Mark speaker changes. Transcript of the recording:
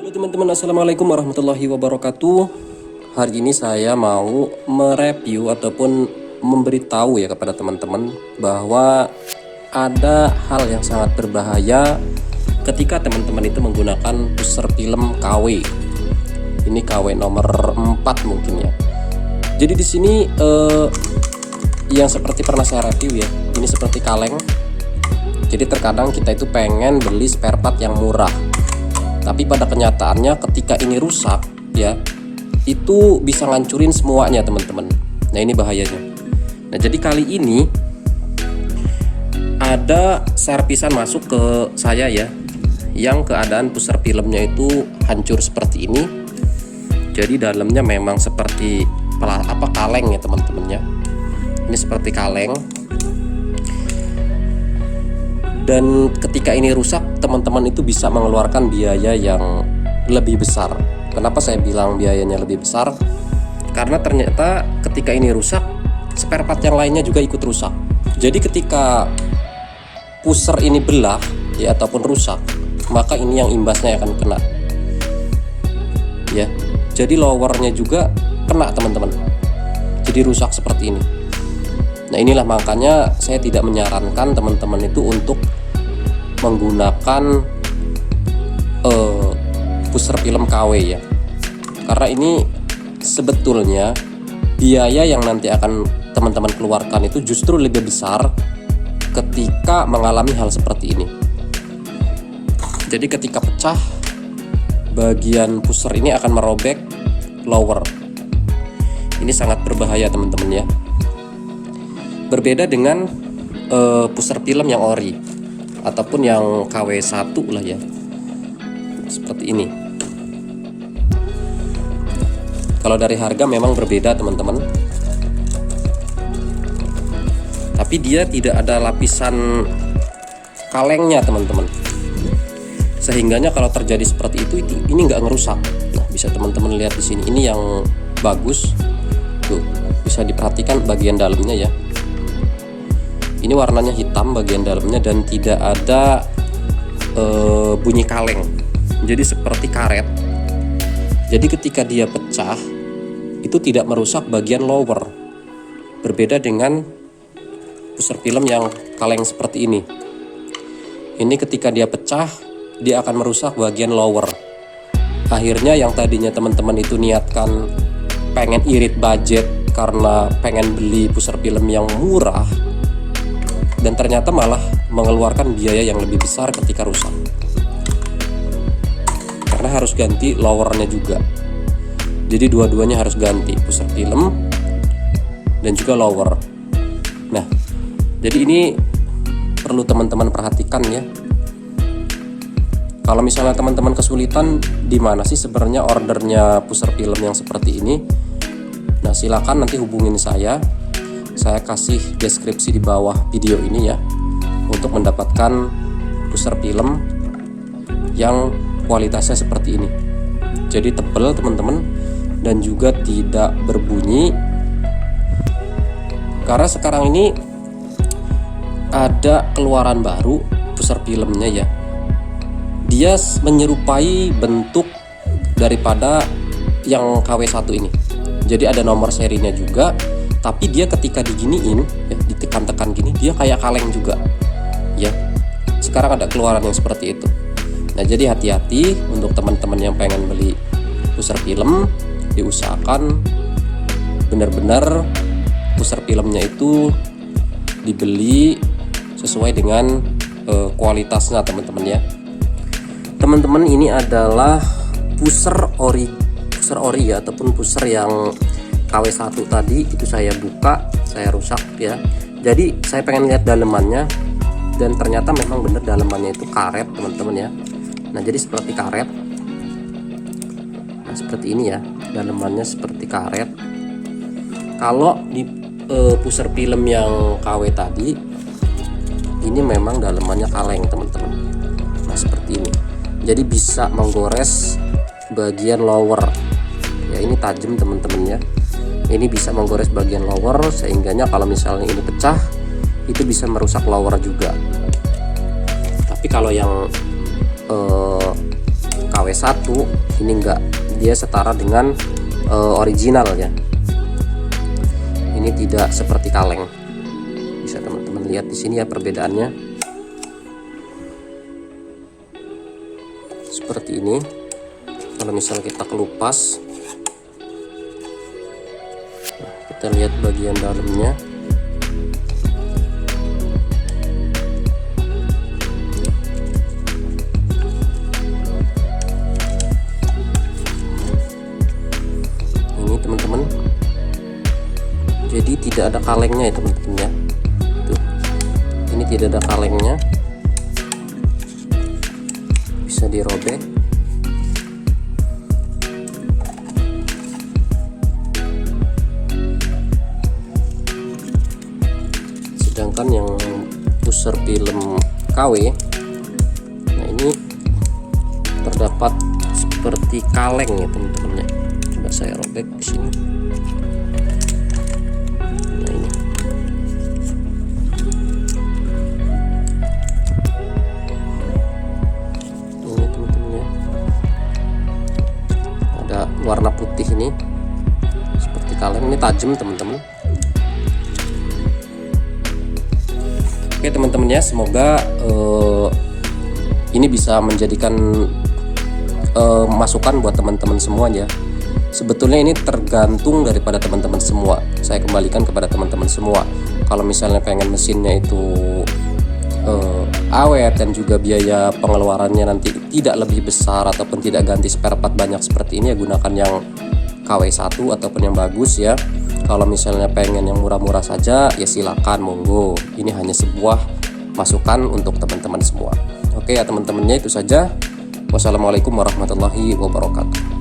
Speaker 1: Halo teman-teman, assalamualaikum warahmatullahi wabarakatuh. Hari ini saya mau mereview ataupun memberitahu ya kepada teman-teman bahwa ada hal yang sangat berbahaya ketika teman-teman itu menggunakan pusher film KW. Ini KW nomor 4 mungkin ya. Jadi di sini yang seperti pernah saya review ya, ini seperti kaleng. Jadi terkadang kita itu pengen beli spare part yang murah, tapi pada kenyataannya ketika ini rusak ya, itu bisa ngancurin semuanya teman-teman. Nah ini bahayanya. Nah jadi kali ini ada servisan masuk ke saya ya, yang keadaan pusher filmnya itu hancur seperti ini. Jadi dalamnya memang seperti kaleng ya teman-teman ya. Ini seperti kaleng. Dan ketika ini rusak, teman-teman itu bisa mengeluarkan biaya yang lebih besar. Kenapa saya bilang biayanya lebih besar? Karena ternyata ketika ini rusak, spare part yang lainnya juga ikut rusak. Jadi ketika pusher ini belah ya ataupun rusak, maka ini yang imbasnya akan kena. Ya. Jadi lowernya juga kena teman-teman. Jadi rusak seperti ini. Nah inilah makanya saya tidak menyarankan teman-teman itu untuk menggunakan pusher film KW ya, karena ini sebetulnya biaya yang nanti akan teman-teman keluarkan itu justru lebih besar ketika mengalami hal seperti ini. Jadi ketika pecah, bagian pusher ini akan merobek lower. Ini sangat berbahaya teman-teman ya. Berbeda dengan pusher film yang ori ataupun yang KW1 lah ya, seperti ini. Kalau dari harga memang berbeda teman-teman, tapi dia tidak ada lapisan kalengnya teman-teman, sehingganya kalau terjadi seperti itu ini nggak ngerusak. Nah bisa teman-teman lihat di sini, ini yang bagus tuh, bisa diperhatikan bagian dalamnya ya. Ini warnanya hitam bagian dalamnya dan tidak ada bunyi kaleng. Jadi seperti karet. Jadi ketika dia pecah itu tidak merusak bagian lower. Berbeda dengan pusher film yang kaleng seperti ini. Ini ketika dia pecah, dia akan merusak bagian lower. Akhirnya yang tadinya teman-teman itu niatkan pengen irit budget karena pengen beli pusher film yang murah, dan ternyata malah mengeluarkan biaya yang lebih besar ketika rusak, karena harus ganti lowernya juga. Jadi dua-duanya harus ganti, pusher film dan juga lower. Nah jadi ini perlu teman-teman perhatikan ya. Kalau misalnya teman-teman kesulitan di mana sih sebenarnya ordernya pusher film yang seperti ini, nah silakan nanti hubungin saya kasih deskripsi di bawah video ini ya, untuk mendapatkan pusher film yang kualitasnya seperti ini. Jadi tebal teman-teman dan juga tidak berbunyi. Karena sekarang ini ada keluaran baru pusher filmnya ya, dia menyerupai bentuk daripada yang KW1 ini. Jadi ada nomor serinya juga, tapi dia ketika diginiin ya, ditekan-tekan gini, dia kayak kaleng juga ya. Sekarang ada keluaran yang seperti itu. Nah jadi hati-hati untuk teman-teman yang pengen beli pusher film, diusahakan benar-benar pusher filmnya itu dibeli sesuai dengan kualitasnya teman-teman ya. Teman-teman ini adalah pusher ori ya, ataupun pusher yang KW1 tadi itu saya buka, saya rusak ya. Jadi saya pengen lihat dalemannya, dan ternyata memang bener dalemannya itu karet teman-teman ya. Nah jadi seperti karet. Nah seperti ini ya, dalemannya seperti karet. Kalau di pusher film yang KW tadi, ini memang dalemannya kaleng teman-teman. Nah seperti ini. Jadi bisa menggores bagian lower. Ya ini tajam teman-teman ya. Ini bisa menggores bagian lower, sehingganya kalau misalnya ini pecah itu bisa merusak lower juga. Tapi kalau yang KW1 ini enggak, dia setara dengan original ya. Ini tidak seperti kaleng. Bisa teman-teman lihat di sini ya perbedaannya. Seperti ini. Kalau misal kita kelupas, nah, kita lihat bagian dalamnya. Ini teman-teman, jadi tidak ada kalengnya ya teman-teman ya. Tuh, ini tidak ada kalengnya, bisa dirobek. Sedangkan yang pusar film KW, nah ini terdapat seperti kaleng ya teman-teman ya. Coba saya robek di sini. Nah ini. Ini teman-teman ya. Ada warna putih ini seperti kaleng, ini tajam teman-teman. Oke teman-teman ya, semoga ini bisa menjadikan masukan buat teman-teman semuanya. Sebetulnya ini tergantung daripada teman-teman semua. Saya kembalikan kepada teman-teman semua. Kalau misalnya pengen mesinnya itu awet dan juga biaya pengeluarannya nanti tidak lebih besar ataupun tidak ganti spare part banyak seperti ini, ya gunakan yang KW1 ataupun yang bagus ya. Kalau misalnya pengen yang murah-murah saja, ya silakan, monggo. Ini hanya sebuah masukan untuk teman-teman semua. Oke ya teman-temannya, itu saja. Wassalamualaikum warahmatullahi wabarakatuh.